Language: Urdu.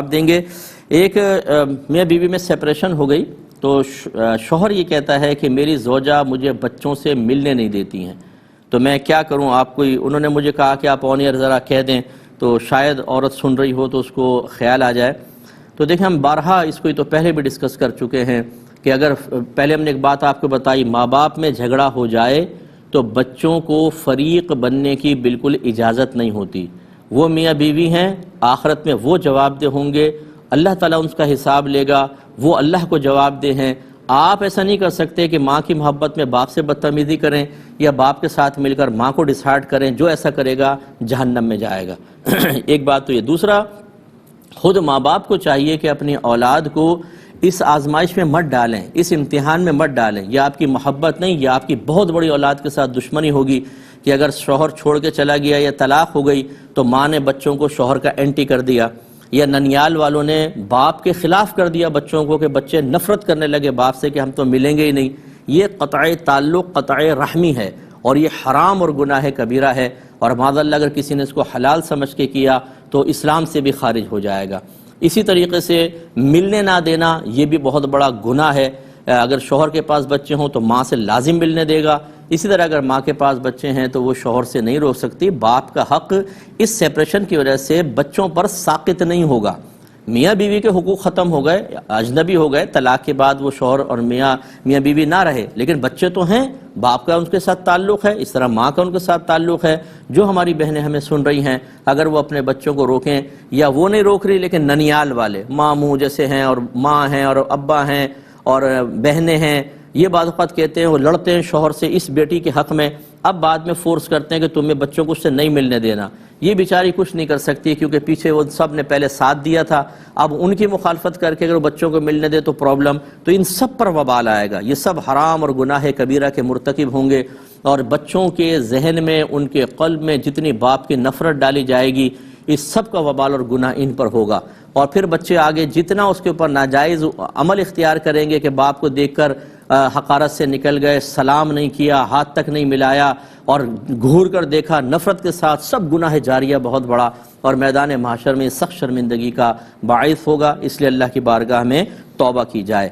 آپ دیں گے۔ ایک میاں بیوی میں سیپریشن ہو گئی تو شوہر یہ کہتا ہے کہ میری زوجہ مجھے بچوں سے ملنے نہیں دیتی ہیں، تو میں کیا کروں؟ آپ کوئی انہوں نے مجھے کہا کہ آپ آن ایئر ذرا کہہ دیں تو شاید عورت سن رہی ہو تو اس کو خیال آ جائے۔ تو دیکھیں ہم بارہا اس کو تو پہلے بھی ڈسکس کر چکے ہیں کہ اگر پہلے ہم نے ایک بات آپ کو بتائی، ماں باپ میں جھگڑا ہو جائے تو بچوں کو فریق بننے کی بالکل اجازت نہیں ہوتی۔ وہ میاں بیوی ہیں، آخرت میں وہ جواب دہ ہوں گے، اللہ تعالیٰ ان کا حساب لے گا، وہ اللہ کو جواب دہ ہیں۔ آپ ایسا نہیں کر سکتے کہ ماں کی محبت میں باپ سے بدتمیزی کریں یا باپ کے ساتھ مل کر ماں کو ڈسہارٹ کریں، جو ایسا کرے گا جہنم میں جائے گا۔ ایک بات تو یہ، دوسرا خود ماں باپ کو چاہیے کہ اپنی اولاد کو اس آزمائش میں مت ڈالیں، اس امتحان میں مت ڈالیں۔ یہ آپ کی محبت نہیں، یہ آپ کی بہت بڑی اولاد کے ساتھ دشمنی ہوگی کہ اگر شوہر چھوڑ کے چلا گیا یا طلاق ہو گئی تو ماں نے بچوں کو شوہر کا اینٹی کر دیا، یا ننیال والوں نے باپ کے خلاف کر دیا بچوں کو کہ بچے نفرت کرنے لگے باپ سے کہ ہم تو ملیں گے ہی نہیں۔ یہ قطع تعلق، قطع رحمی ہے، اور یہ حرام اور گناہ کبیرہ ہے، اور معاذ اللہ اگر کسی نے اس کو حلال سمجھ کے کیا تو اسلام سے بھی خارج ہو جائے گا۔ اسی طریقے سے ملنے نہ دینا، یہ بھی بہت بڑا گناہ ہے۔ اگر شوہر کے پاس بچے ہوں تو ماں سے لازم ملنے دے گا، اسی طرح اگر ماں کے پاس بچے ہیں تو وہ شوہر سے نہیں روک سکتی۔ باپ کا حق اس سیپریشن کی وجہ سے بچوں پر ساقط نہیں ہوگا۔ میاں بیوی کے حقوق ختم ہو گئے، اجنبی ہو گئے، طلاق کے بعد وہ شوہر اور میاں بیوی نہ رہے، لیکن بچے تو ہیں، باپ کا ان کے ساتھ تعلق ہے، اس طرح ماں کا ان کے ساتھ تعلق ہے۔ جو ہماری بہنیں ہمیں سن رہی ہیں، اگر وہ اپنے بچوں کو روکیں، یا وہ نہیں روک رہی لیکن ننیال والے ماموں جیسے ہیں اور ماں ہیں اور ابا ہیں اور بہنیں ہیں، یہ بعض اوقات کہتے ہیں، وہ لڑتے ہیں شوہر سے اس بیٹی کے حق میں، اب بعد میں فورس کرتے ہیں کہ تمہیں بچوں کو اس سے نہیں ملنے دینا۔ یہ بیچاری کچھ نہیں کر سکتی کیونکہ پیچھے وہ سب نے پہلے ساتھ دیا تھا، اب ان کی مخالفت کر کے اگر وہ بچوں کو ملنے دے تو پرابلم، تو ان سب پر وبال آئے گا۔ یہ سب حرام اور گناہ کبیرہ کے مرتکب ہوں گے، اور بچوں کے ذہن میں، ان کے قلب میں جتنی باپ کی نفرت ڈالی جائے گی، اس سب کا وبال اور گناہ ان پر ہوگا۔ اور پھر بچے آگے جتنا اس کے اوپر ناجائز عمل اختیار کریں گے کہ باپ کو دیکھ کر حقارت سے نکل گئے، سلام نہیں کیا، ہاتھ تک نہیں ملایا، اور گھور کر دیکھا نفرت کے ساتھ، سب گناہ جاریہ بہت بڑا، اور میدان محشر میں سخت شرمندگی کا باعث ہوگا۔ اس لیے اللہ کی بارگاہ میں توبہ کی جائے۔